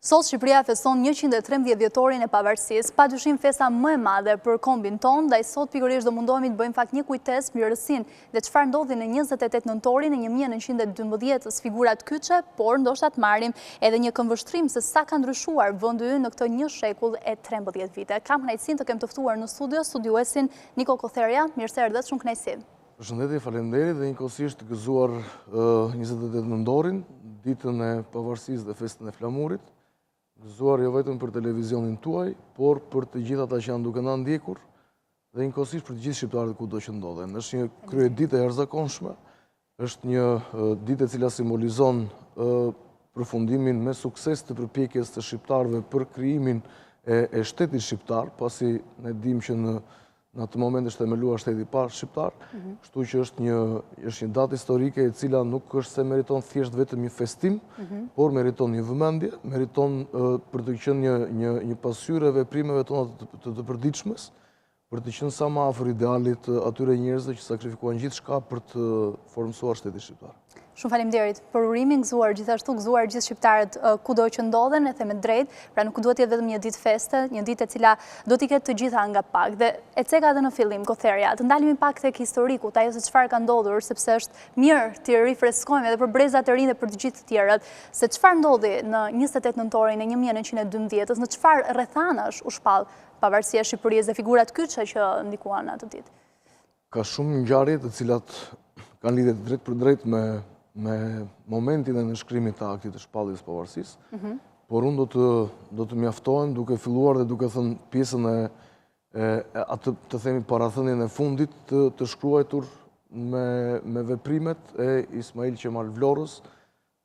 Sot Shqipëria feston 113 vjetorin e pavarësisë, padyshim festa më e madhe për kombin ton, ndaj sot pikërisht do mundohemi të bëjmë fakt një kujtesë mbi rësinë dhe çfarë ndodhi në 28 nëntorin e 1912 figurat kyçe, por ndoshta të marrim edhe një këmbvështrim se sa ka ndryshuar vendi ynë në këtë një shekull e 13 vite. Kam kënaqësinë të kem të ftuar në studiuesin Niko Kotherja. Mirë se erdhët, shumë kënaqësi. Përshëndetje, faleminderit dhe njëkohësisht gëzuar 28 nëntorin, ditën e pavarësisë dhe festën e flamurit. Gëzuar jo vetëm për televizionin tuaj, por për të gjithë ata që janë duke na ndjekur dhe njëkohësisht për të gjithë shqiptarët kudo që ndodhen. Është një krye ditë e jashtëzakonshme, është një ditë e cila simbolizon përfundimin me sukses të përpjekjes të shqiptarëve për krijimin e shtetit shqiptar, pasi ne dimë që në atë moment është themeluar shteti i parë shqiptar, kështu që është një datë historike e cila nuk është se meriton thjesht vetëm një festim, por meriton një vëmendje, meriton për të qenë një pasqyrë e veprimeve tona të përditshmes, për të qenë sa më afër idealit atyre njerëzve që sakrifikuan gjithçka për të formsuar shtetin shqiptar. Shumë faleminderit për urimin, gëzuar gjithashtu gëzuar gjithë shqiptarët kudo që ndodhen, e them drejt, pra nuk duhet të jetë vetëm një ditë feste, një ditë e cila do t'i ketë të gjitha nga pak. Dhe e ceka edhe në fillim, Kotherja, të ndalemi pak tek historiku, ajo se çfarë ka ndodhur, sepse është mirë të rifreskojmë edhe për brezat e rinj dhe për të gjithë të tjerët, se çfarë ndodhi në 28 nëntorin e 1912, në çfarë rrethanash u shpall pavarësia e Shqipërisë dhe figurat kyçe që ndikuan atë ditë. Ka shumë ngjarje të cilat kanë lidhje drejt për drejt me momentin e nënshkrimit të aktit të shpalljes pavarësisë, por unë do të mjaftohem duke filluar dhe duke thënë pjesën atë të themi parathënien e fundit të shkruar me veprimet e Ismail Qemal Vlorës,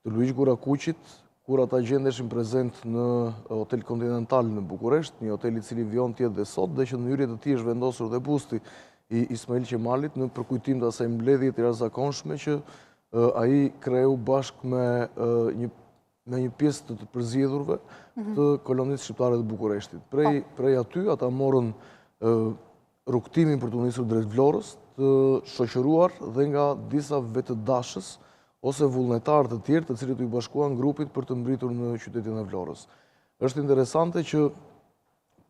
të Luish Gurakuqit, kur ata gjendeshin prezent në Hotel Continental në Bukuresht, një hotel i cili vjon tjetë dhe sot, dhe që në hyrje të tij është vendosur dhe busti i Ismail Qemalit në përkujtim të asaj mbledhje të jashtëzakonshme që ai kreu bashkë me një pjesë të përzgjedhurve të kolonisë shqiptare të Bukureshtit. Prej aty ata morën rrugtimin për të nisur drejt Vlorës, të shoqëruar dhe nga disa vetëdashës ose vullnetarë të tjerë të cilët u bashkuan grupit për të mbritur në qytetin e Vlorës. Është interesante që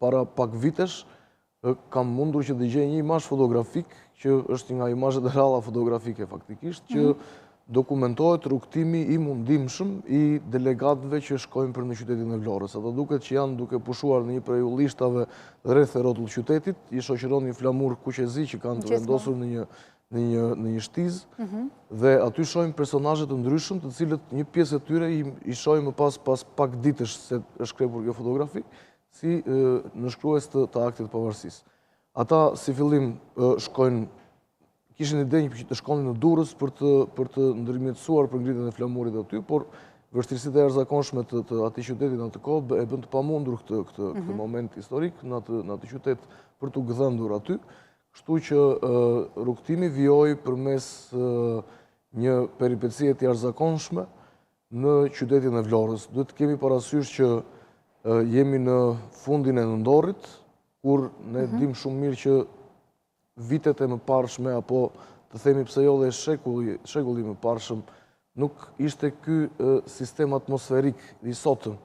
para pak vitesh kam mundur që të gjej një imazh fotografik që është nga imazhet e ralla fotografike faktikisht që dokumentohet rrugtimi i mundimshëm i delegatëve që shkojnë për në qytetin e Vlorës. Ata duket që janë duke pushuar në një prej ullistave rreth e rrotull qytetit, i shoqëron një flamur kuqezi që kanë të vendosur në një shtizë, dhe aty shohim personazhe të ndryshëm, të cilët një pjesë e tyre i shohim më pas pak ditësh se është krepur kjo fotografi, si nënshkrues të aktit të pavarësisë. Ata si fillim kishin ide që të shkonin në Durrës për të ndërmjetësuar për ngritjen e flamurit aty, por vështirësitë e jashtëzakonshme të atij qyteti në atë kohë e bën të pamundur këtë moment historik në atë qytet për t'u gdhëndur aty, kështu që rrugtimi vijoi përmes një peripecie të jashtëzakonshme në qytetin e Vlorës. Duhet të kemi parasysh që jemi në fundin e nëntorit, kur ne dim shumë mirë që vitet e mëparshme, apo të themi pse jo dhe shekulli mëparshëm, nuk ishte ky sistem atmosferik i sotëm.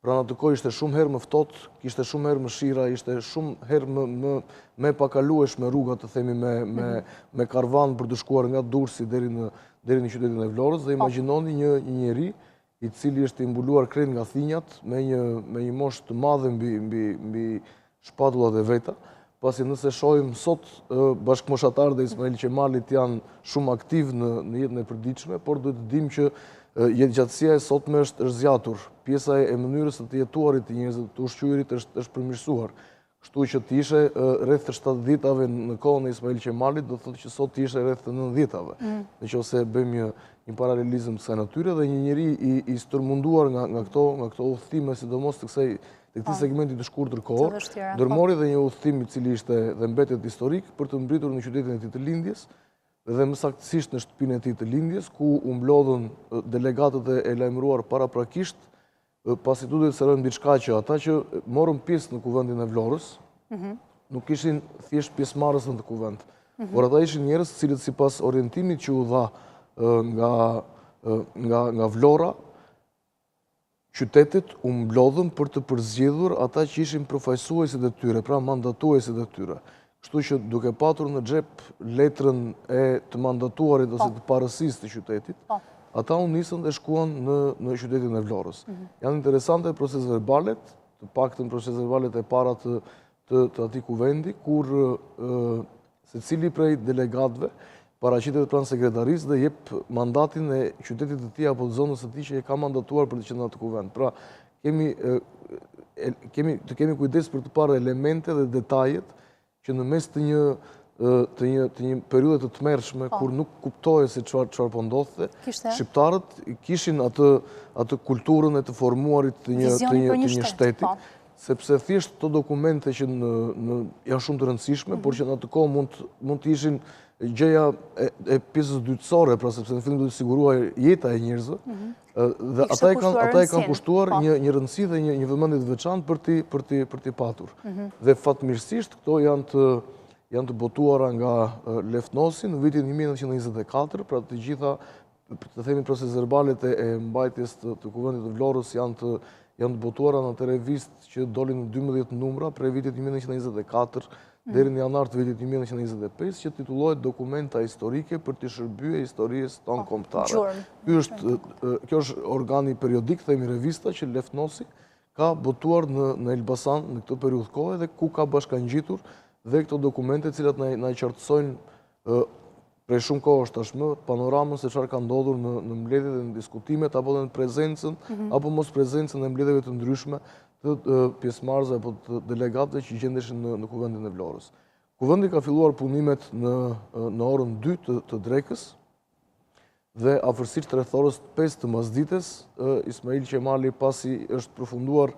Pra në atë kohë ishte shumë herë më ftohtë, kishte shumë herë më shira, ishte shumë herë më pakalueshme rruga, të themi me karvan për të shkuar nga Durrësi deri në qytetin e Vlorës, dhe imagjinoni një njeri i cili është i mbuluar krejt nga thinjat, me një moshë të madhe mbi shpatullat e veta. Pasi nëse shohim sot, bashkëmoshatarët e Ismail Qemalit janë shumë aktiv në jetën e përditshme, por duhet të dimë që jetëgjatësia e sotme është zgjatur. Pjesa e mënyrës të jetuarit të njerëzve, të ushqyerit është përmirësuar. Kështu që të ishe rreth 70-tave në kohën e Ismail Qemalit, do thotë që sot të ishe rreth 90-tave. Nëse bëjmë një paralelizëm të kësaj natyre, dhe një njeri i stërmunduar nga këto udhëtime, sidomos të këtij segmenti të shkurtër kohor, ndërmori dhe një udhëtim i cili ishte dhe mbetet historik për të mbritur në qytetin e tij të lindjes, dhe më saktësisht në shtëpinë e tij të lindjes, ku u mblodhën delegatët e lajmëruar paraprakisht, pasi duhet të serojmë diçka që ata që morën pjesë në kuvendin e Vlorës, nuk ishin thjesht pjesëmarrës në të kuvend, por ata ishin njerëz të cilët sipas orientimit që u dha nga Vlora, qytetit u mblodhën për të përzgjedhur ata që ishin përfaqësuesit e tyre, pra mandatuesit e tyre. Kështu që duke patur në xhep letrën e të mandatuarit ose të parësisë të qytetit, ata u nisën dhe shkuan në qytetin e Vlorës. Janë interesante proces verbalet, të paktën proces verbalet e para të atij kuvendi, kur secili prej delegatëve paraqitet pranë sekretarisë dhe jep mandatin e qytetit të tij apo zonës së tij që e ka mandatuar për të qenë në atë kuvend. Pra, kemi kujdes për të parë elemente dhe detajet që në mes të një periudhe të tmerrshme, kur nuk kuptohej se çfarë po ndodhte, shqiptarët kishin atë kulturën e të formuarit të një shteti, sepse thjesht këto dokumente që janë shumë të rëndësishme, por që në atë kohë mund të ishin gjëja e pjesës dytësore, pra sepse në fillim do të siguruar jeta e njerëzve, dhe ata e kanë kushtuar një rëndësi dhe një vëmendje të veçantë për t'i patur. Dhe fatmirësisht këto janë të botuara nga Lefnosi në vitin 1924, pra të gjitha, të themi proces verbalet e mbajtjes të kuvendit të Vlorës janë të botuara në atë revistë që dolin në 12 numra prej vitit 1924 deri në janar të vitit 1925, që titullohet Dokumenta historike për të shërbyer historisë tonë kombëtare. Kjo është organi periodik, themi revista, që Lefnosi ka botuar në Elbasan në këtë periudhë kohe dhe ku ka bashkangjitur dhe këto dokumente cilat na i qartësojnë prej shumë kohësh tashmë panoramën se çfarë ka ndodhur në mbledhjet dhe në diskutimet apo në prezencën apo mos prezencën e mbledhjeve të ndryshme të pjesëmarrësve apo të delegatëve që gjendeshin në kuvendin e Vlorës. Kuvendi ka filluar punimet në orën 2 të drekës dhe afërsisht rreth orës 5 të mesdites, Ismail Qemali, pasi është përfunduar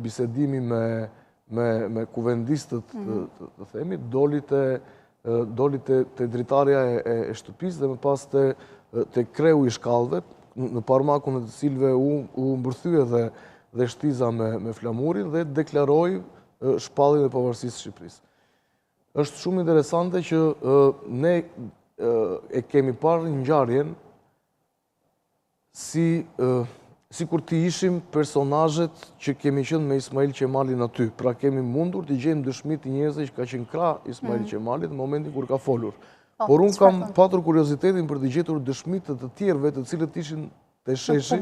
bisedimi me kuvendistët, të themi, doli te dritarja e shtëpisë dhe më pas te kreu i shkallëve, në parmakun e të cilëve u mbërthye dhe shtiza me flamurin dhe deklaroi shpalljen e pavarësisë së Shqipërisë. Është shumë interesante që ne e kemi parë ngjarjen si kur ti ishim personazhet që kemi qenë me Ismail Qemalin aty. Pra kemi mundur të gjejmë dëshmi të njerëzve që ka qenë krah Ismail Qemalit në momentin kur ka folur. Por unë kam patur kuriozitetin për të gjetur dëshmi të tjerëve të cilët ishin të sheshi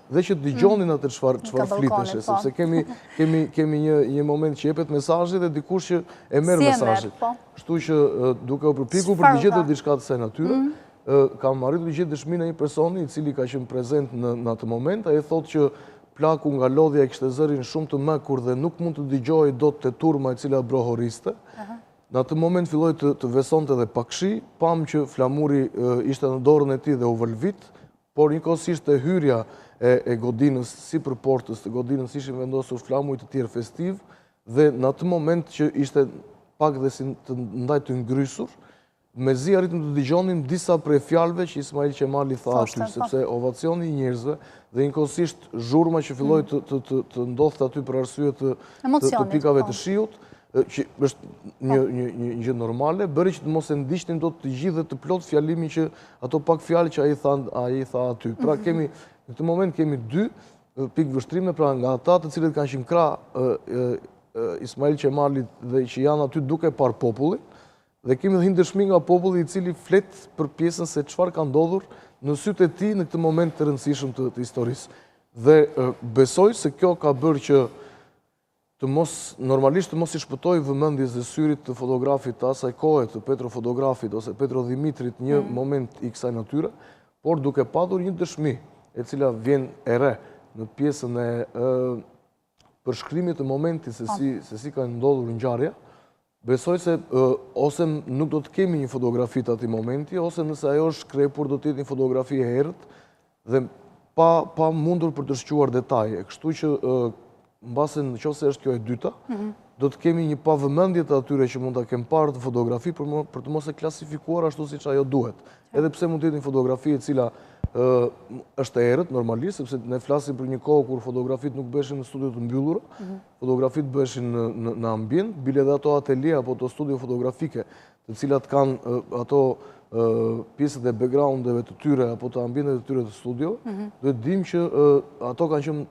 dhe që dëgjonin atë çfarë fliteshe, sepse kemi një moment që jepet mesazhi dhe dikush që e merr mesazhin. Kështu që duke u përpikur për të gjetur diçka të saj natyre, kam arritur të gjetë dëshminë e një personi i cili ka qenë prezent në atë moment. Ai thotë që plaku nga lodhja e kishte zërin shumë të mëkur dhe nuk mund të dëgjohej dot te turma e cila brohoriste. Në atë moment filloi të vesonte dhe pakshi, pam që flamuri ishte në dorën e tij dhe u vëlvit, por njëkohësisht e hyrja e godinës sipër portës të godinës ishin vendosur flamuj të tjerë festiv dhe në atë moment që ishte pak dhe si të ndaj të ngrysur, mezi arritëm të dëgjonim disa prej fjalëve që Ismail Qemali tha aty, sepse ovacioni i njerëzve dhe njëkohësisht zhurma që filloi të ndodhte aty për arsye të pikave të shiut, që është një gjë normale, bëri që të mos e ndiqnin dot të gjithë dhe të plot fjalimin që ato pak fjalë që ai tha aty. Pra në këtë moment kemi dy pikë vështrime, pra nga ata të cilët kanë qenë krah Ismail Qemalit dhe që janë aty duke parë popullin, dhe kemi dhe një dëshmi nga populli i cili flet për pjesën se çfarë ka ndodhur në sytë e tij në këtë moment të rëndësishëm të historisë. Dhe besoj se kjo ka bërë që normalisht të mos i shpëtoj vëmendjes dhe syrit të fotografit të asaj kohe, të Petro fotografit ose Petro Dimitrit një moment i kësaj natyre, por duke patur një dëshmi e cila vjen e re në pjesën e përshkrimit të momentit se si ka ndodhur ngjarja, besoj se ose nuk do të kemi një fotografi të atij momenti, ose nëse ajo është shkrepur do të jetë një fotografi e errët dhe pa mundur për të shquar detaje. Kështu që mbase nëse është kjo e dyta, do të kemi një pavëmendje të atyre që mund ta kemë parë të fotografi për të mos e klasifikuar ashtu siç ajo duhet. Edhe pse mund të jetë një fotografi e cila është e errët normalisht, sepse ne flasim për një kohë kur fotografit nuk bëheshin në studio të mbyllura, fotografit bëheshin në ambient, bile dhe ato atelje apo ato studio fotografike, të cilat kanë ato pjesët e backgroundeve të tyre apo të ambienteve të tyre të studio, duhet dim që ato kanë qenë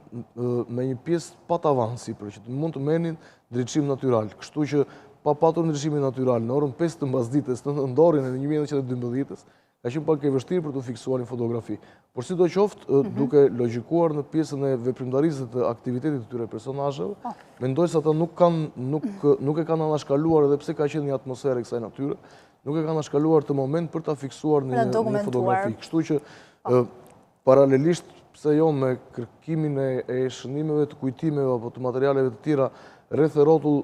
me një pjesë patavan sipër, që mund të merrnin ndriçim natyral. Kështu që pa patur ndriçimin natyral në orën 5 të mbasdites në nëndorin e 1912-s, ka qenë pak e vështirë për të fiksuar një fotografi. Por sidoqoftë, duke logjikuar në pjesën e veprimtarisë të aktivitetit të tyre personazheve, mendoj se ata nuk e kanë anashkaluar edhe pse ka qenë një atmosferë e kësaj natyre, nuk e kanë anashkaluar të moment për ta fiksuar në një fotografi. Kështu që paralelisht pse jo me kërkimin e shënimeve të kujtimeve apo të materialeve të tjera rreth e rrotull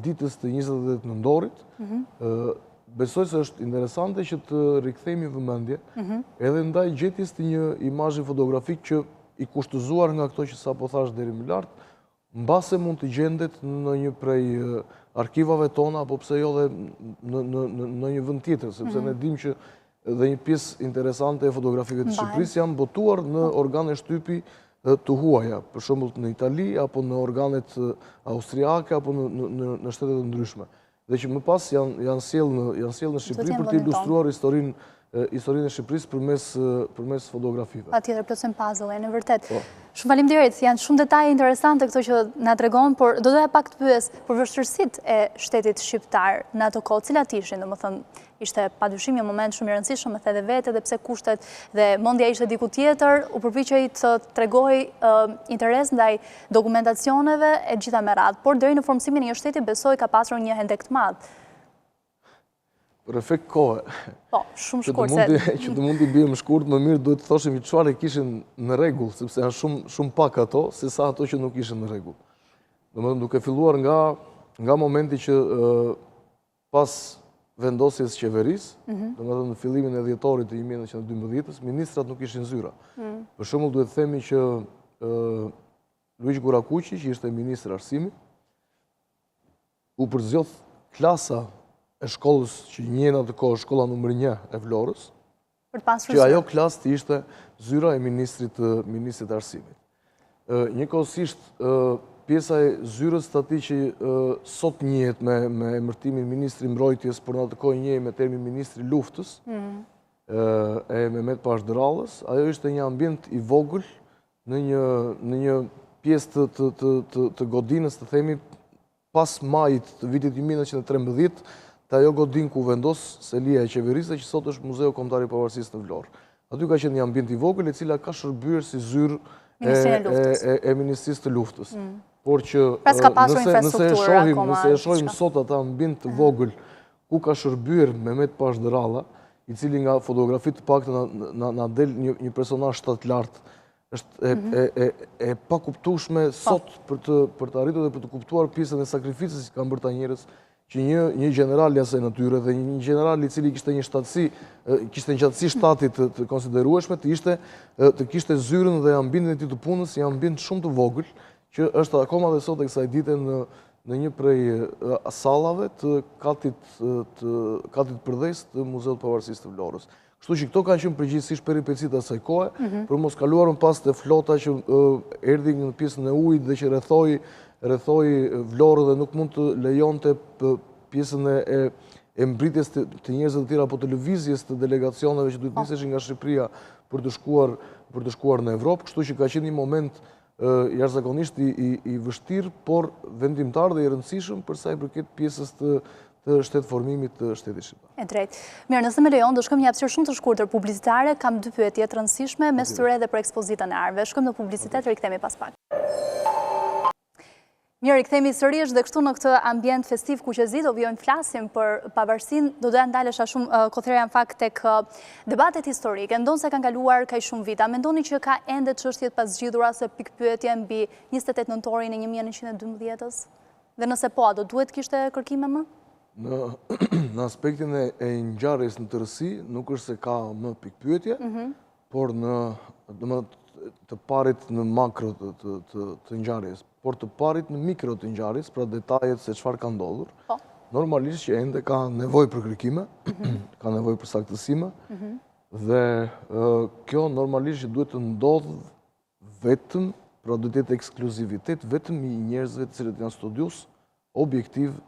ditës të 28 nëndorit, besoj se është interesante që të rikthehemi vëmendje edhe ndaj gjetjes të një imazhi fotografik që i kushtëzuar nga këto që sapo thash deri më lart, mbase mund të gjendet në një prej arkivave tona apo pse jo dhe në një vend tjetër, sepse ne dimë që dhe një pjesë interesante e fotografive të Shqipërisë janë botuar në organe shtypi të huaja, për shembull në Itali apo në organet austriake apo në shtete të ndryshme. Dhe që më pas janë sjellë në Shqipëri për të ilustruar historinë e Shqipërisë përmes fotografive. Patjetër, plotësojmë puzzle-e, në vërtet. Shumë faleminderit, janë shumë detaje interesante këto që na tregon, por do doja pak të pyes për vështirësitë e shtetit shqiptar në ato kohë, cilat ishin, domethënë ishte padyshim një moment shumë i rëndësishëm, e the edhe vetë, edhe pse kushtet dhe mendja ishte diku tjetër, u përpiqej të tregoj interes ndaj dokumentacioneve e gjitha me radhë, por deri në formsimin e një shteti besoj ka pasur një hendek të madh. Për efekt kohë. Po, shumë shkurt. Që të mund t'i bëjmë shkurt, më mirë duhet të thoshim çfarë kishin në rregull, sepse janë shumë pak ato, se sa ato që nuk ishin në rregull. Domethënë duke filluar nga momenti që pas vendosjes qeverisë, domethënë në fillimin e dhjetorit të 1912-s, ministrat nuk ishin zyra. Për shembull duhet të themi që Luiz Gurakuqi, që ishte ministri arsimi, u përzgjodh klasa e shkollës që njën atë kohë, shkolla numër 1 e Vlorës, që ajo klasë të ishte zyra e ministrit arsimit. Njëkohësisht, pjesa e zyrës të ati që sot njihet me emërtimin ministri mbrojtjes, por në atë kohë njihet me termin ministri luftës, e Mehmet Pash Dërallës, ajo ishte një ambient i vogël në një pjesë të godinës, të themi, pas majit të vitit 1913, të ajo godin ku vendos selia e qeverisë, që sot është Muzeu Kombëtar i Pavarësisë në Vlorë. Aty ka qenë një ambient i vogël, e cila ka shërbyer si zyrë e Ministrisë të Luftës. Por që nëse e shohim sot ata ambient të vogël ku ka shërbyer Mehmet Pash Dëralla, i cili nga fotografitë të paktën na del një personazh shtatlartë, është e pakuptueshme sot për të arritur dhe për të kuptuar pjesën e sakrificës që kanë bërë ta njerëz, që një general i asaj natyre dhe një general i cili kishte një gjatësi shtatit të konsiderueshme, të kishte zyrën dhe ambientin e tij të punës, një ambient shumë të vogël, që është akoma dhe sot e kësaj dite në një prej sallave të katit përdhes të Muzeut Pavarësisë të Vlorës. Kështu që këto kanë qenë përgjithsisht peripecitë e asaj kohe, për mos kaluarën pas të flota që erdhi në pjesën e ujit dhe që rrethoi Vlorën dhe nuk mund të lejonte pjesën e mbritjes të njerëzve të tjerë apo të lëvizjes të delegacioneve që duhet niseshin nga Shqipëria për të shkuar në Evropë, kështu që ka qenë një moment jashtëzakonisht i vështirë, por vendimtar dhe i rëndësishëm për sa i përket pjesës të shtetëformimit të shtetit shqiptar. E drejtë. Mirë, nëse më lejon, do shkojmë një hapësirë shumë të shkurtër publicitare, kam 2 pyetje të rëndësishme, mes tyre edhe për ekspozitën e artëve. Shkojmë në publicitet, rikthehemi pas pak. Mirë, rikthehemi sërish dhe kështu në këtë ambient festiv ku që zi, do vjojmë flasim për pavarësinë, do doja ndalesha shumë Kotheria në fakt tek debatet historike, ndonë se kanë kaluar kaq shumë vita, mendoni që ka ende çështjet pas zgjidhura se pikpyetje mbi 28 nëntorin e 1912-s? Dhe nëse po, do duhet kishte kërkime më? Në aspektin e ngjarjes në tërësi, nuk është se ka më pikpyetje, por në të parit në makro të ngjarjes, por të parit në mikro të ngjarjes, pra detajet se çfarë ka ndodhur, normalisht që ende ka nevojë për kërkime, ka nevojë për saktësime, dhe kjo normalisht që duhet të ndodhë vetëm, pra duhet të jetë ekskluzivitet vetëm i njerëzve të cilët janë studios objektiv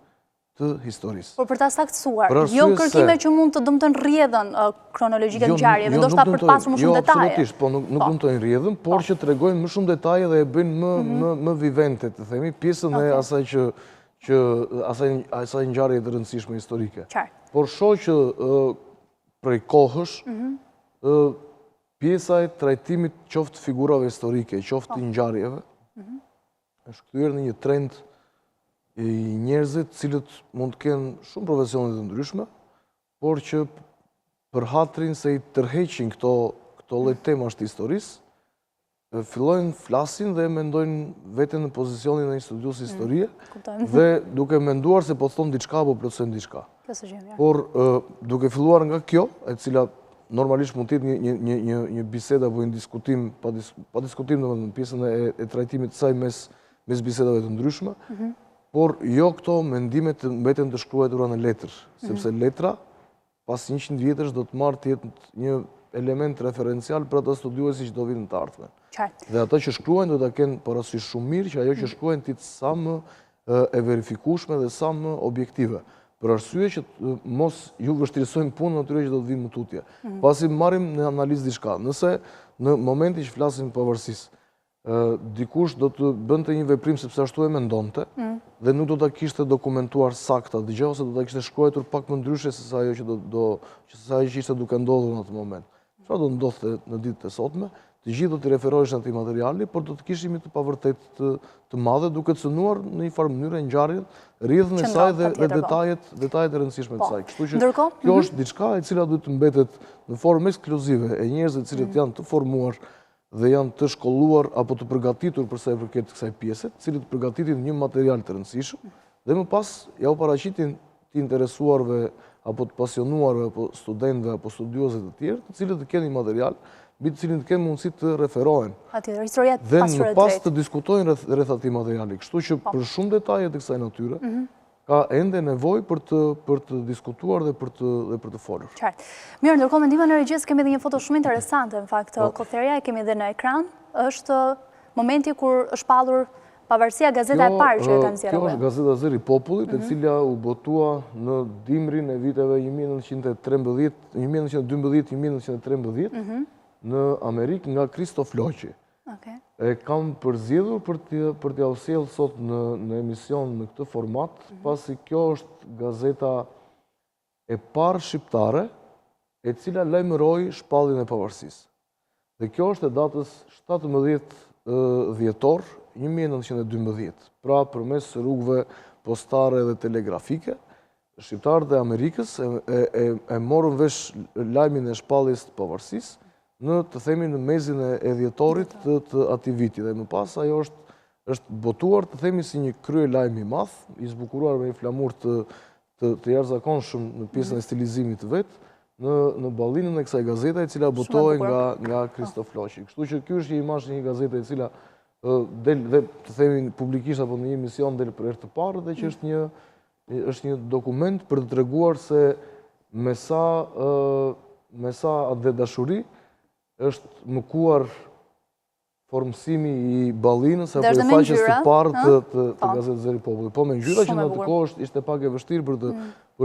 të historisë. Por për ta saktësuar, jo kërkime që mund të dëmtojnë rrjedhën kronologjike të ngjarjeve, ndoshta për të pasur më shumë detaje. Jo, absolutisht, po nuk dëmtojnë rrjedhën, por që tregojnë më shumë detaje dhe e bëjnë më vivente, të themi, pjesën e asaj ngjarje të rëndësishme historike. Por shoh që prej kohësh pjesa e trajtimit qoftë figurave historike, qoftë ngjarjeve, është kthyer në një trend i njerëzit cilët mund të kenë shumë profesione të ndryshme, por që për hatrin se i tërheqin këto lloj temash të historisë, fillojnë flasin dhe mendojnë veten në pozicionin e një studiues historie dhe duke menduar se po thonë diçka apo plotësojnë diçka. Por duke filluar nga kjo, e cila normalisht mund të jetë një bisedë apo një diskutim, pa diskutim në pjesën e trajtimit të saj mes bisedave të ndryshme, por jo këto mendimet mbeten të shkruara në letër, sepse letra pas 100 vjetësh do të marrë të jetë një element referencial për ata studiuesi që do vinë në të ardhmen. Dhe ata që shkruajnë do ta kenë parasysh shumë mirë që ajo që shkruajnë të jetë sa më e verifikueshme dhe sa më objektive. Për arsye që mos ju vështirësojmë punën atyre që do të vinë më tutje. Pasi marrim në analizë diçka. Nëse në momentin që flasim pavarësisë, dikush do të bënte një veprim sepse ashtu e mendonte dhe nuk do ta kishte dokumentuar saktë atë gjë ose do ta kishte shkruar pak më ndryshe se sa ajo që ishte duke ndodhur në atë moment. Çfarë do ndodhte në ditët e sotme? Të gjithë do të referoheshin atij materiali, por do të kishim të pavërtetë të madhe duke cënuar në një farë mënyrë ngjarjen, rrjedhën e saj dhe detajet e rëndësishme të saj. Kështu që kjo është diçka e cila duhet të mbetet në formë ekskluzive e njerëzve të cilët janë të formuar dhe janë të shkolluar apo të përgatitur për sa i përket kësaj pjese, të cilët përgatitin një material të rëndësishëm dhe më pas ja u paraqitin të interesuarve apo të pasionuarve apo studentëve apo studiozëve të tjerë, të cilët të kenë një material mbi të cilin të kenë mundësi të referohen. Dhe më pas të diskutojnë rreth atij materiali. Kështu që për shumë detaje të kësaj natyre ka ende nevojë për të diskutuar dhe për të folur. Qartë. Mirë, ndërkohë me ndihmën e regjisë kemi edhe një foto shumë interesante, në fakt, Kotherja, e kemi edhe në ekran. Është momenti kur është pallur pavarësia gazeta e parë që e kanë nxjerrë. Kjo është gazeta Zëri i Popullit, e cila u botua në dimrin e viteve 1912-1913 në Amerikë nga Kristof Loqi. E kam përzgjedhur për t'ja u sjellë sot në emision në këtë format, pasi kjo është gazeta e parë shqiptare e cila lajmëroi shpalljen e pavarësisë. Dhe kjo është e datës 17 dhjetor 1912. Pra përmes rrugëve postare dhe telegrafike, shqiptarët e Amerikës e morën vesh lajmin e shpalljes të pavarësisë në të themi në mezin e dhjetorit të atij viti dhe më pas ajo është botuar të themi si një krye lajm i madh, i zbukuruar me një flamur të jashtëzakonshëm në pjesën e stilizimit të vet, në ballinën e kësaj gazete e cila botohej nga Kristof Loqi. Kështu që ky është një imazh e një gazete e cila del dhe të themi publikisht apo në një emision del për herë të parë dhe që është një dokument për të treguar se me sa dhe dashuri është mëkuar formësimi i ballinës apo i faqes të parë të gazetës Zëri i Popullit. Po me ngjyra që në atë kohë ishte pak e vështirë për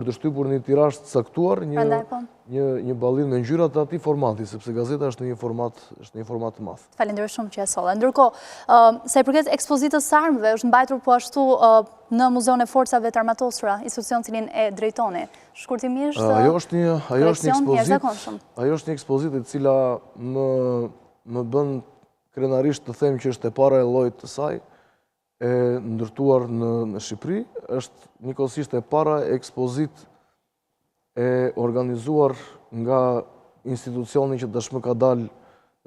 të shtypur në një tirazh të caktuar një ballinë me ngjyra të atij formati, sepse gazeta është në një format të madh. Falenderoj shumë që e solle. Ndërkohë, sa i përket ekspozitës së armëve, është mbajtur po ashtu në Muzeun e Forcave të Armatosura, institucion cilin e drejtoni. Shkurtimisht, ajo është një ekspozitë e cila më bën krenarisht të them që është e para e llojit të saj, e ndërtuar në Shqipëri, është njëkohësisht e para ekspozitë e organizuar nga institucioni që tashmë ka dalë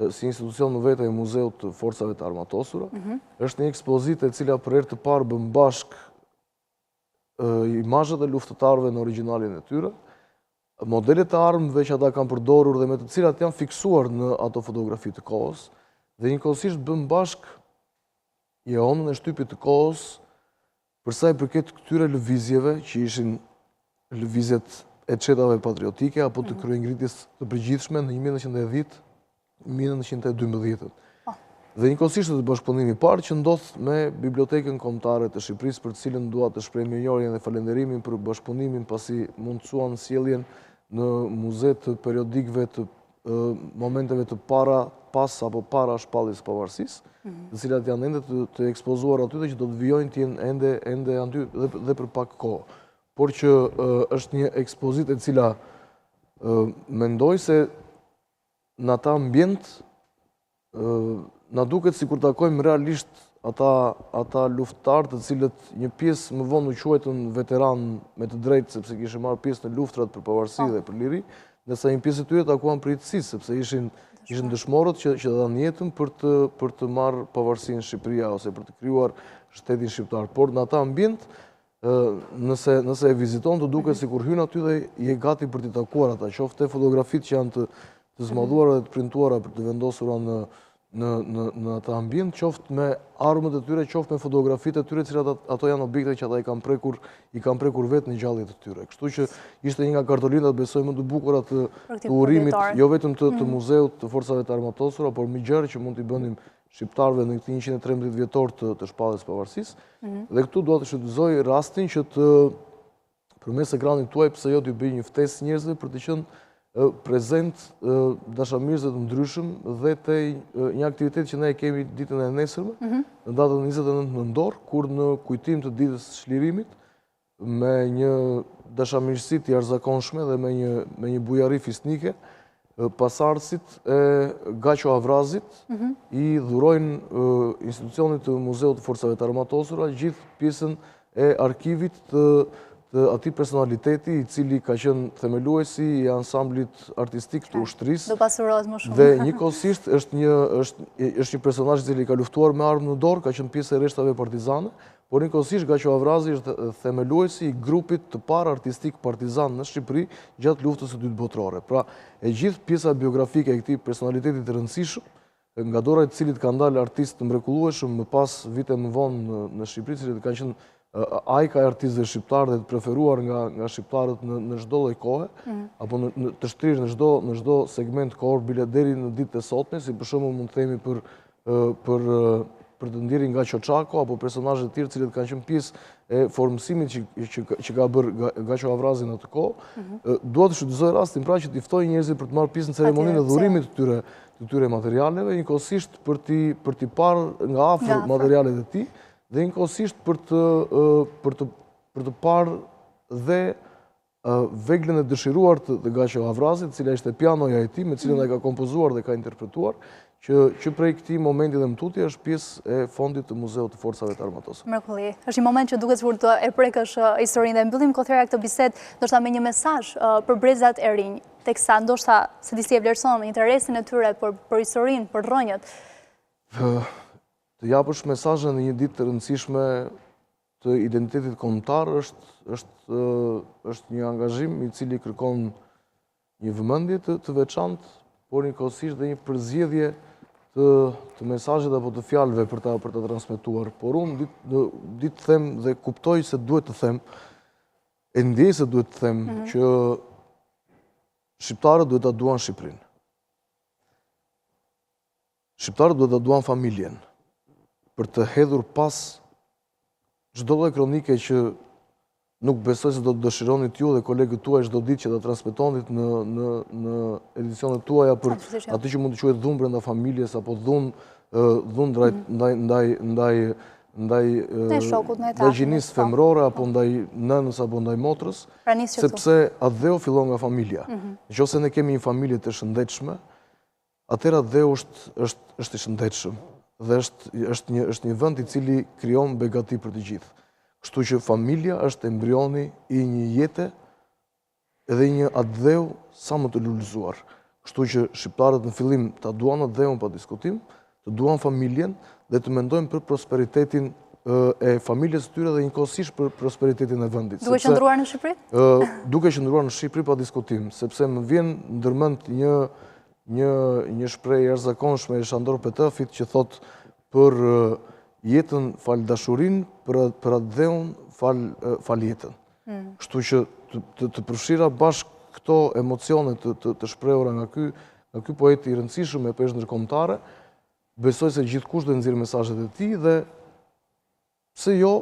si institucion në vete e Muzeut të Forcave të Armatosura. Është një ekspozitë e cila për herë të parë bën bashkë imazhet e luftëtarëve në origjinalin e tyre, modelet e armëve që ata kanë përdorur dhe me të cilat janë fiksuar në ato fotografi të kohës, dhe njëkohësisht bën bashkë jeonën e shtypit të kohës për sa i përket këtyre lëvizjeve që ishin lëvizjet e çetave patriotike apo të kryengritjes të përgjithshme në 1910-1912. Dhe njëkohësisht të bashkëpunimi i parë që ndodh me Bibliotekën Kombëtare të Shqipërisë, për të cilën dua të shpreh mirënjohjen dhe falënderimin për bashkëpunimin pasi mundsuan sjelljen në muze të periodikëve të momenteve të para pas apo para shpalljes së pavarësisë, të cilat janë ende të ekspozuar aty dhe që do të vijojnë të jenë ende aty dhe për pak kohë. Por që është një ekspozitë e cila mendoj se në ata ambient na duket sikur takojmë realisht ata luftarë të cilët një pjesë më vonë u quajtën veteran me të drejtë sepse kishin marrë pjesë në luftrat për pavarësi dhe për liri, ndërsa një pjesë e tyre takuan për jetësisë sepse ishin dëshmorët që dhanë jetën për të marrë pavarësinë Shqipëria ose për të krijuar shtetin shqiptar. Por në ata ambient, nëse e viziton të duket sikur hyn aty dhe je gati për t'i takuar ata, qoftë fotografitë që janë të zmadhuara dhe të printuara për të vendosura në ata ambient, qoftë me armët e tyre, qoftë me fotografitë e tyre, cilat ato janë objekte që ata i kanë prekur vetë në gjalljet e tyre. Kështu që ishte një nga kartolinat besoj më të bukura të urimit, jo vetëm të muzeut të forcave të armatosura, por më gjerë që mund t'i bënim shqiptarëve në këtë 113 vjetor të shpalljes së pavarësisë. Dhe këtu dua të shfrytëzoj rastin që të përmes ekranit tuaj pse jo t'ju bëj një ftesë njerëzve për të qenë prezent dashamirëse të ndryshëm dhe te një aktivitet që ne e kemi ditën e nesërme, në datën 29 nëntor, kur në kujtim të ditës së çlirimit, me një dashamirësi të jashtëzakonshme dhe me një bujari fisnike, pasardhësit e Gaço Avrazit i dhurojnë institucionit të Muzeut të Forcave të Armatosura gjithë pjesën e arkivit të atij personaliteti i cili ka qenë themeluesi i ansamblit artistik të ushtrisë. Do pasurohet më shumë. Dhe njëkohësisht është një personazh i cili ka luftuar me armë në dorë, ka qenë pjesë e reshtave partizane, por njëkohësisht Gaço Avrazi është themeluesi i grupit të parë artistik partizan në Shqipëri gjatë luftës së dytë botërore. Pra, e gjithë pjesa biografike e këtij personaliteti të rëndësishëm, nga dora e të cilit kanë dalë artistë të mrekullueshëm më pas vite më vonë në Shqipëri, cilët kanë qenë ajka e artistëve shqiptarë dhe të preferuar nga shqiptarët në çdo lloj kohe, apo të shtrirë në çdo segment kohor bile deri në ditët e sotme, si për shembull mund të themi për të ndirin nga Çoçako apo personazhe të tjerë cilët kanë qenë pjesë e formësimit që ka bërë Gaço Avrazi në atë kohë. Dua të shfrytëzoj rastin pra që t'i ftoj njerëzit për të marrë pjesë në ceremoninë e dhurimit të tyre materialeve, njëkohësisht për t'i parë nga afër materialet e tij, dhe njëkohësisht për të parë dhe veglën e dëshiruar të Gaço Avrazit, cila ishte pianoja e tij, me cilën ai ka kompozuar dhe ka interpretuar, që prej këtij momenti dhe mtutje është pjesë e fondit të Muzeut të Forcave të Armatosura. Mrekulli. Është një moment që duket sikur të e prekësh historinë dhe mbyllim Kothera këtë bisedë, ndoshta me një mesazh për brezat e rinj, teksa ndoshta se disi e vlerëson interesin e tyre për historinë, për rrënjët. Të japësh mesazhe në një ditë të rëndësishme të identitetit kombëtar është një angazhim i cili kërkon një vëmendje të veçantë, por njëkohësisht dhe një përzgjedhje të mesazhet apo të fjalëve për ta transmetuar. Por unë ditë them dhe kuptoj se duhet të them, e ndjej se duhet të them që shqiptarët duhet ta duan Shqipërinë. Shqiptarët duhet ta duan familjen, për të hedhur pas çdo lloj kronike që nuk besoj se do të dëshironit ju dhe kolegët tuaj çdo ditë që ta transmetonit në edicionet tuaja për atë që mund të quhet dhunë brenda familjes apo dhunë ndaj gjinisë femërore apo ndaj nënës apo ndaj motrës, sepse atë fillon nga familja. Nëse ne kemi një familje të shëndetshme, atëherë atë është i shëndetshëm dhe është një vend i cili krijon begati për të gjithë. Kështu që familja është embrioni i një jete edhe një atdheu sa më të lullëzuar. Kështu që shqiptarët në fillim ta duan atdheun pa diskutim, të duan familjen dhe të mendojnë për prosperitetin e familjes së tyre dhe njëkohësisht për prosperitetin e vendit. Duke qëndruar në Shqipëri? Duke qëndruar në Shqipëri pa diskutim, sepse më vjen ndërmend një shprehje jashtëzakonshme e Shandor Petëfit që thot për jetën fal dashurinë, për atdheun fal jetën. Kështu që të përfshira bashkë këto emocione të shprehura nga ky poet i rëndësishëm e peshë ndërkombëtare, besoj se gjithkush do nxjerrë mesazhet e tij dhe pse jo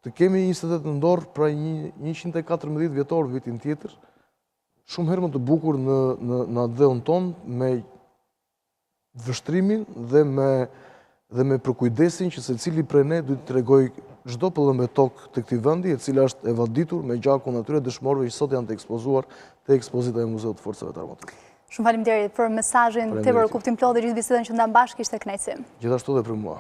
të kemi 28 nëntor pra 114 vjetor vitin tjetër, shumë herë më të bukur në dheun ton me vështrimin dhe me përkujdesin që secili prej ne duhet të tregoj çdo pëllëmbë tokë të këtij vendi, e cila është e vaditur me gjakun atyre dëshmorëve që sot janë të ekspozuar te ekspozita e Muzeut të Forcave të Armatore. Shumë faleminderit për mesazhin tepër kuptimplot dhe gjithë bisedën që ndan bashkë, ishte kënaqësi. Gjithashtu dhe për mua.